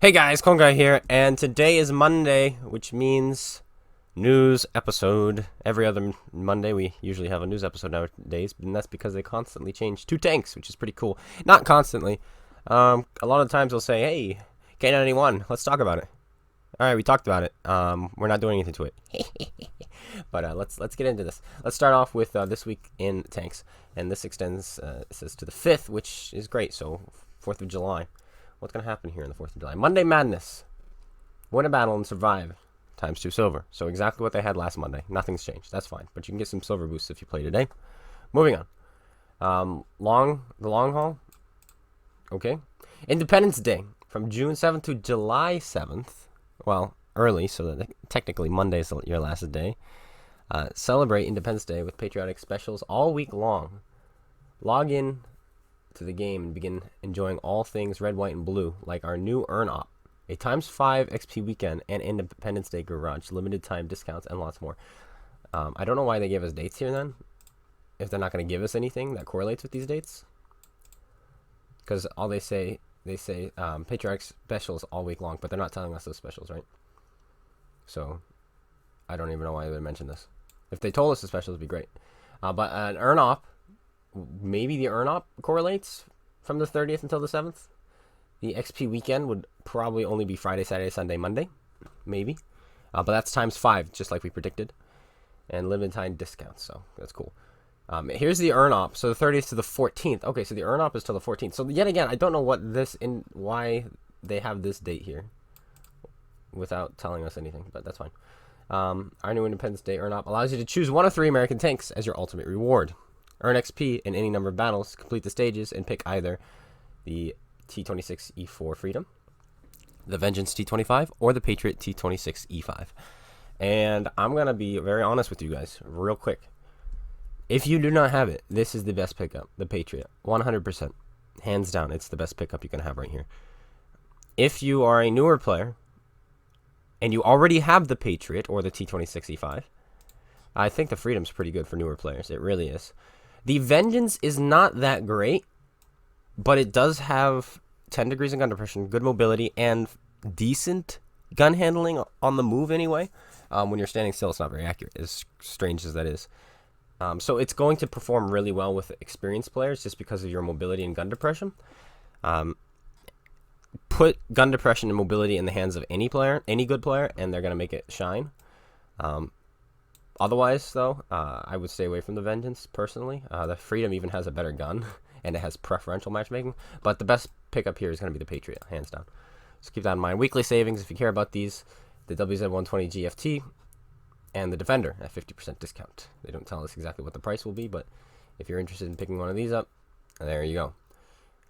Hey guys, Kong Guy here, and today is Monday, which means news episode. Every other Monday we usually have a news episode nowadays, and that's because they constantly change two tanks, which is pretty cool. Not constantly. A lot of times they'll say, hey, K91, let's talk about it. Alright, we talked about it. We're not doing anything to it. But let's get into this. Let's start off with this week in tanks, and this extends says to the 5th, which is great, so 4th of July. What's going to happen here on the 4th of July? Monday Madness. Win a battle and survive. Times 2 silver. So exactly what they had last Monday. Nothing's changed. That's fine. But you can get some silver boosts if you play today. Moving on. The long haul. Okay. Independence Day. From June 7th to July 7th. Well, early, so that technically Monday is your last day. Celebrate Independence Day with patriotic specials all week long. Log in to the game and begin enjoying all things red, white, and blue, like our new Earn Op, a ×5 XP weekend, and Independence Day Garage, limited time discounts, and lots more. I don't know why they gave us dates here then, if they're not going to give us anything that correlates with these dates. Because all they say patriotic specials all week long, but they're not telling us those specials, right? So, I don't even know why they would mention this. If they told us the specials, it would be great. But an Earn Op, maybe the Earn Op correlates from the 30th until the 7th. The XP weekend would probably only be Friday, Saturday, Sunday, Monday. Maybe. But that's ×5, just like we predicted. And limited time discounts, so that's cool. Here's the Earn Op. So the 30th to the 14th. Okay, so the Earn Op is till the 14th. So yet again, I don't know why they have this date here without telling us anything, but that's fine. Our new Independence Day Earn Op allows you to choose one of 3 American tanks as your ultimate reward. Earn XP in any number of battles, complete the stages, and pick either the T-26E4 Freedom, the Vengeance T-25, or the Patriot T-26E5. And I'm going to be very honest with you guys, real quick. If you do not have it, this is the best pickup, the Patriot. 100%. Hands down, it's the best pickup you can have right here. If you are a newer player, and you already have the Patriot, or the T-26E5, I think the Freedom's pretty good for newer players. It really is. The Vengeance is not that great, but it does have 10 degrees of gun depression, good mobility, and decent gun handling on the move anyway. When you're standing still, it's not very accurate, as strange as that is. So it's going to perform really well with experienced players just because of your mobility and gun depression. Put gun depression and mobility in the hands of any player, any good player, and they're going to make it shine. Otherwise, though, I would stay away from the Vengeance, personally. The Freedom even has a better gun, and it has preferential matchmaking. But the best pickup here is going to be the Patriot, hands down. So keep that in mind. Weekly savings, if you care about these, the WZ-120 GFT, and the Defender at 50% discount. They don't tell us exactly what the price will be, but if you're interested in picking one of these up, there you go.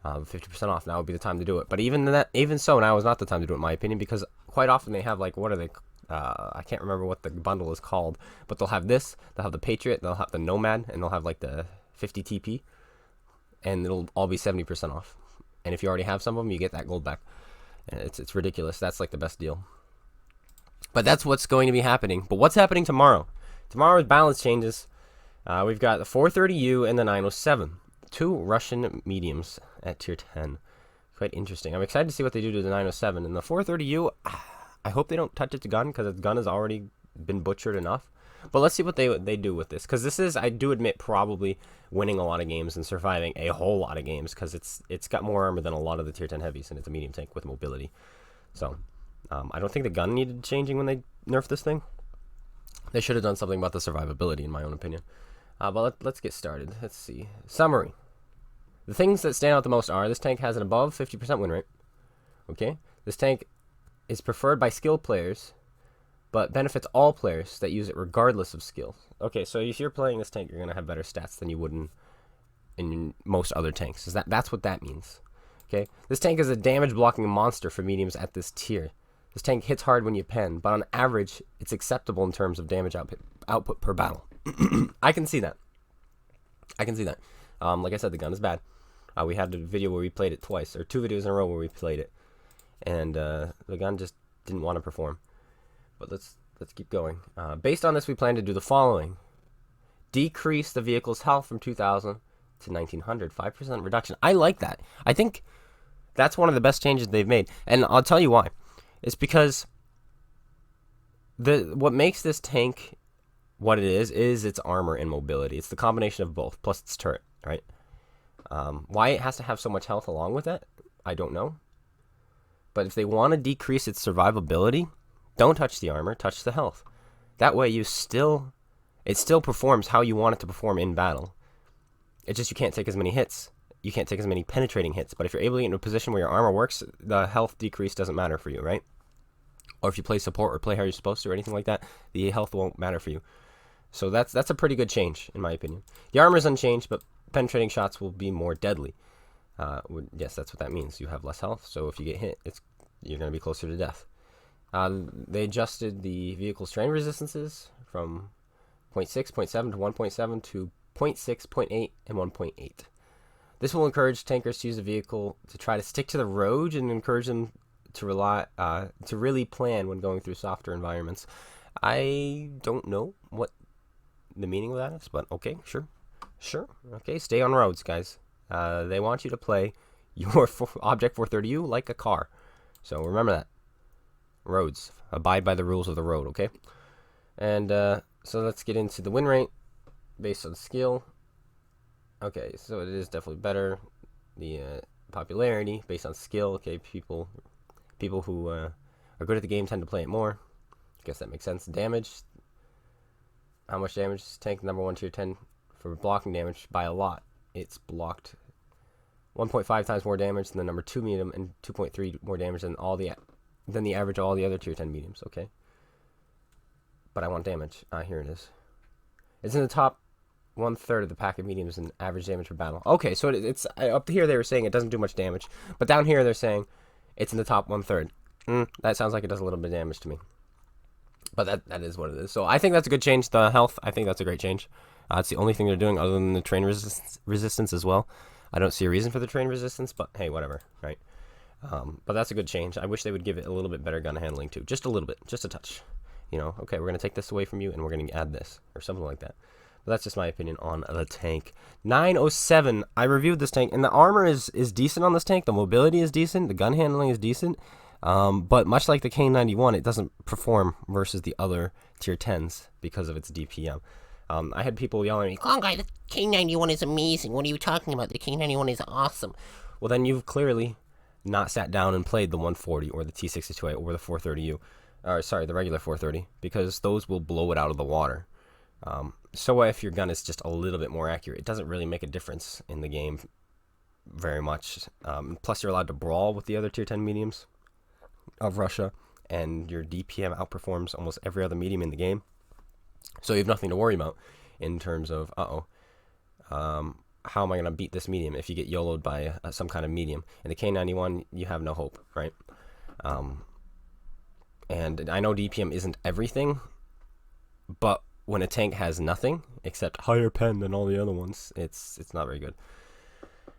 50% off, now would be the time to do it. But even so, now is not the time to do it, in my opinion, because quite often they have, like, what are they... I can't remember what the bundle is called, but they'll have this, they'll have the Patriot, they'll have the Nomad, and they'll have like the 50 TP, and it'll all be 70% off. And if you already have some of them, you get that gold back. And it's ridiculous. That's like the best deal. But that's what's going to be happening. But what's happening tomorrow? Tomorrow's balance changes. We've got the 430U and the 907. 2 Russian mediums at tier 10. Quite interesting. I'm excited to see what they do to the 907. And the 430U... I hope they don't touch its gun, because its gun has already been butchered enough. But let's see what they do with this. Because this is, I do admit, probably winning a lot of games and surviving a whole lot of games. Because it's got more armor than a lot of the tier 10 heavies. And it's a medium tank with mobility. So, I don't think the gun needed changing when they nerfed this thing. They should have done something about the survivability, in my own opinion. But let's get started. Let's see. Summary. The things that stand out the most are, this tank has an above 50% win rate. Okay? This tank is preferred by skilled players, but benefits all players that use it regardless of skill. Okay, so if you're playing this tank, you're going to have better stats than you would in most other tanks. That's what that means. Okay, this tank is a damage-blocking monster for mediums at this tier. This tank hits hard when you pen, but on average, it's acceptable in terms of damage output per battle. I can see that. Like I said, the gun is bad. We had a video where we played it twice, or 2 videos in a row where we played it. And the gun just didn't want to perform. But let's keep going. Based on this, we plan to do the following. Decrease the vehicle's health from 2,000 to 1,900. 5% reduction. I like that. I think That's one of the best changes they've made, and I'll tell you why. It's because what makes this tank what it is its armor and mobility. It's the combination of both, plus its turret, right? Why it has to have so much health along with that, I don't know. But if they want to decrease its survivability, don't touch the armor, touch the health. That way it still performs how you want it to perform in battle. It's just you can't take as many hits. You can't take as many penetrating hits. But if you're able to get into a position where your armor works, the health decrease doesn't matter for you, right? Or if you play support or play how you're supposed to or anything like that, the health won't matter for you. So that's a pretty good change, in my opinion. The armor is unchanged, but penetrating shots will be more deadly. Yes, that's what that means. You have less health, so if you get hit, you're going to be closer to death. They adjusted the vehicle strain resistances from 0.6, 0.7 to 1.7 to 0.6, 0.8, and 1.8. This will encourage tankers to use the vehicle to try to stick to the road and encourage them to really plan when going through softer environments. I don't know what the meaning of that is, but okay, sure. Okay, stay on roads, guys. They want you to play your Object 430U like a car. So remember that. Roads. Abide by the rules of the road, okay? And so let's get into the win rate based on skill. Okay, so it is definitely better. The popularity based on skill. Okay, people who are good at the game tend to play it more. I guess that makes sense. Damage. How much damage is tank number 1 tier 10 for blocking damage? By a lot. It's blocked 1.5 times more damage than the number 2 medium and 2.3 more damage than the average of all the other tier 10 mediums. Okay. But I want damage. Here it is. It's in the top 1/3 of the pack of mediums in average damage per battle. Okay, so it's up here they were saying it doesn't do much damage, but down here they're saying it's in the top 1/3. That sounds like it does a little bit of damage to me. But that is what it is. So I think that's a good change. The health, I think that's a great change. It's the only thing they're doing other than the train resistance as well. I don't see a reason for the train resistance, but hey, whatever, right? But that's a good change. I wish they would give it a little bit better gun handling too. Just a little bit, just a touch. You know, okay, we're going to take this away from you and we're going to add this or something like that. But that's just my opinion on the tank. 907, I reviewed this tank, and the armor is decent on this tank. The mobility is decent. The gun handling is decent. But much like the K91, it doesn't perform versus the other tier 10s because of its DPM. I had people yelling at me, "Come on, guy, the K91 is amazing. What are you talking about? The K91 is awesome." Well, then you've clearly not sat down and played the 140 or the T62A or the 430U. Or sorry, the regular 430, because those will blow it out of the water. So if your gun is just a little bit more accurate, it doesn't really make a difference in the game very much. Plus, you're allowed to brawl with the other tier 10 mediums of Russia, and your DPM outperforms almost every other medium in the game. So you have nothing to worry about in terms of, how am I going to beat this medium if you get YOLO'd by some kind of medium? In the K91, you have no hope, right? And I know DPM isn't everything, but when a tank has nothing except higher pen than all the other ones, it's not very good.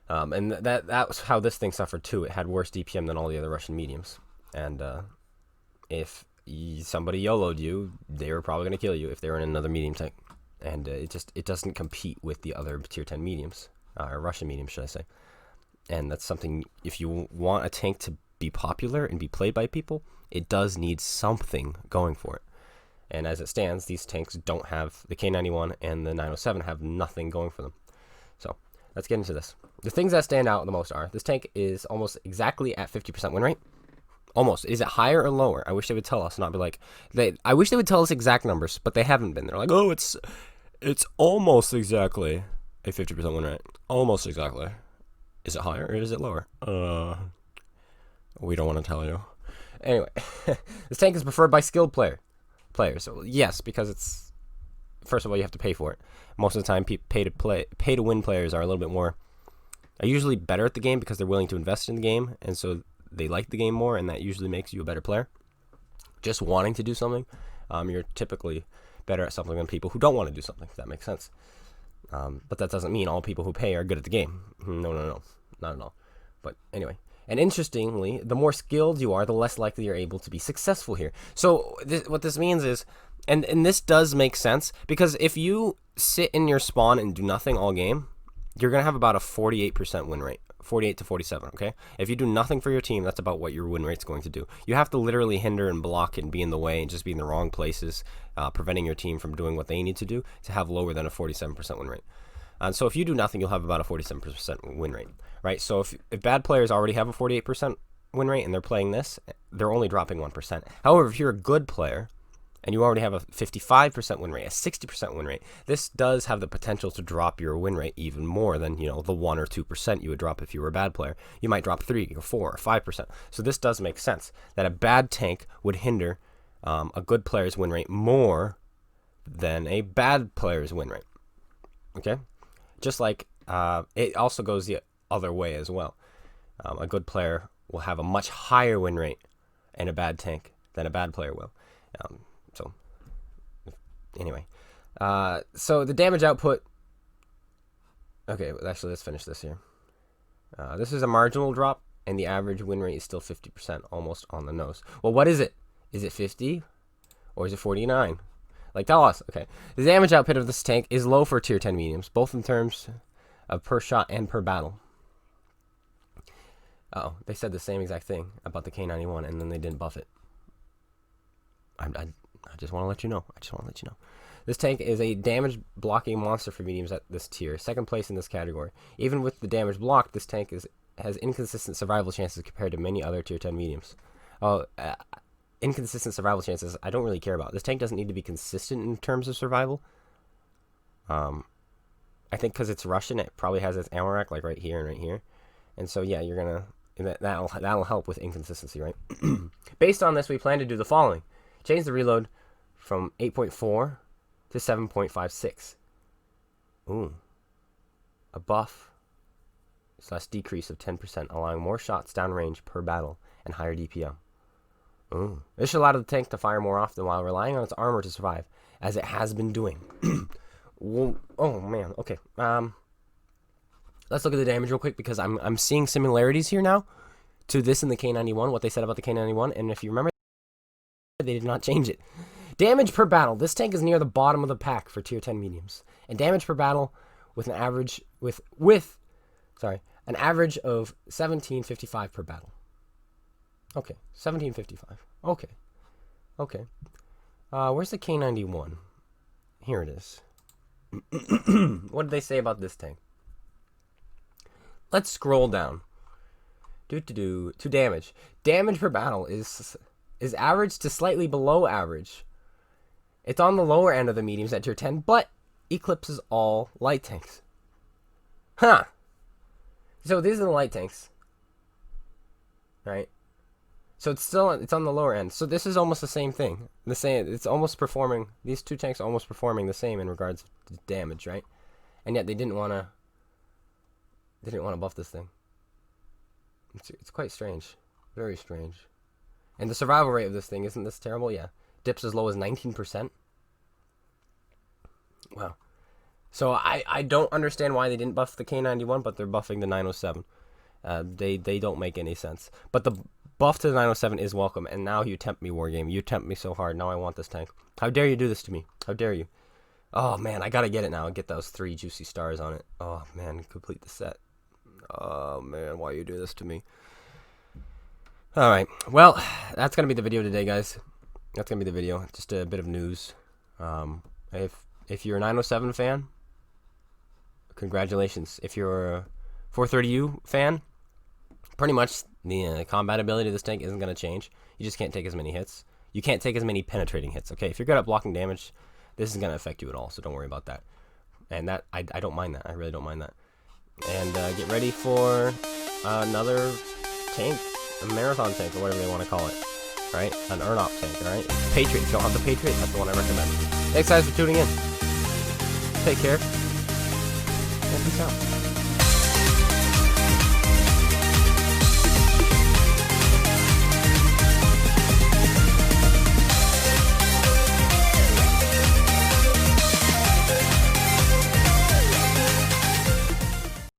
And that's how this thing suffered too. It had worse DPM than all the other Russian mediums. And if somebody YOLO'd you, they were probably going to kill you if they were in another medium tank. And it doesn't compete with the other tier 10 mediums, or Russian mediums, should I say. And that's something, if you want a tank to be popular and be played by people, it does need something going for it. And as it stands, these tanks don't have, the K91 and the 907 have nothing going for them. So let's get into this. The things that stand out the most are, this tank is almost exactly at 50% win rate. Almost. Is it higher or lower? I wish they would tell us, not be like, I wish they would tell us exact numbers, but they haven't been. They're like, oh, it's almost exactly a 50% win rate. Almost exactly. Is it higher or is it lower? We don't want to tell you. Anyway, this tank is preferred by skilled players. So yes, because it's, first of all, you have to pay for it. Most of the time, pay to win players are a little bit more, are usually better at the game because they're willing to invest in the game, and so they like the game more, and that usually makes you a better player. Just wanting to do something, you're typically better at something than people who don't want to do something, if that makes sense. But that doesn't mean all people who pay are good at the game. No, not at all. But anyway. And interestingly, the more skilled you are, the less likely you're able to be successful here. So what this means is, and this does make sense, because if you sit in your spawn and do nothing all game, you're going to have about a 48% win rate. 48 to 47, okay? If you do nothing for your team, that's about what your win rate's going to do. You have to literally hinder and block and be in the way and just be in the wrong places, preventing your team from doing what they need to do to have lower than a 47% win rate. And so if you do nothing, you'll have about a 47% win rate, right? So if bad players already have a 48% win rate and they're playing this, they're only dropping 1%. However, if you're a good player and you already have a 55% win rate, a 60% win rate, this does have the potential to drop your win rate even more than, you know, the 1 or 2% you would drop if you were a bad player. You might drop 3 or 4 or 5%. So this does make sense that a bad tank would hinder a good player's win rate more than a bad player's win rate. Okay? Just like it also goes the other way as well. A good player will have a much higher win rate in a bad tank than a bad player will. So anyway, so the damage output. Okay, actually, let's finish this here. This is a marginal drop, and the average win rate is still 50%, almost on the nose. Well, what is it? Is it 50 or is it 49? Like, tell us. Okay, the damage output of this tank is low for tier 10 mediums, both in terms of per shot and per battle. Oh, they said the same exact thing about the K91, and then they didn't buff it. I just want to let you know. This tank is a damage blocking monster for mediums at this tier, second place in this category. Even with the damage blocked, this tank has inconsistent survival chances compared to many other tier 10 mediums. Inconsistent survival chances I don't really care about. This tank doesn't need to be consistent in terms of survival. I think because it's Russian, it probably has its ammo rack like right here and right here. And so yeah, you're gonna that'll help with inconsistency, right? Based on this, we plan to do the following. Change the reload from 8.4 to 7.56. Ooh. A buff / decrease of 10%, allowing more shots downrange per battle and higher DPM. Ooh. This should allow the tank to fire more often while relying on its armor to survive, as it has been doing. Whoa. Oh man, okay. Let's look at the damage real quick, because I'm seeing similarities here now to this in the K91, what they said about the K91, and if you remember, they did not change it. Damage per battle. This tank is near the bottom of the pack for tier 10 mediums. And damage per battle with an average an average of 1755 per battle. Okay, 1755. Okay. Where's the K91? Here it is. What did they say about this tank? Let's scroll down. To damage. Damage per battle is average to slightly below average. It's on the lower end of the mediums at tier 10, but eclipses all light tanks. Huh. So these are the light tanks. Right? So it's on the lower end. So this is almost the same thing. It's almost performing, these two tanks are almost performing the same in regards to damage, right? And yet they didn't want to buff this thing. It's quite strange. Very strange. And the survival rate of this thing, isn't this terrible? Yeah. Dips as low as 19%. Wow. So I don't understand why they didn't buff the K91, but they're buffing the 907. They don't make any sense. But the buff to the 907 is welcome, and now you tempt me, Wargame. You tempt me so hard. Now I want this tank. How dare you do this to me? How dare you? Oh, man, I gotta get it now and get those 3 juicy stars on it. Oh, man, complete the set. Oh, man, why you do this to me? All right, well, that's going to be the video today, guys. That's going to be the video. Just a bit of news. If you're a 907 fan, congratulations. If you're a 430U fan, pretty much the combat ability of this tank isn't going to change. You just can't take as many hits. You can't take as many penetrating hits, okay? If you're good at blocking damage, this isn't going to affect you at all, so don't worry about that. And that I don't mind that. I really don't mind that. And get ready for another tank, a marathon tank, or whatever they want to call it. Right? An Urnop tank, alright? Patriot. If you don't have the Patriot, that's the one I recommend. Thanks, guys, for tuning in. Take care. And peace out.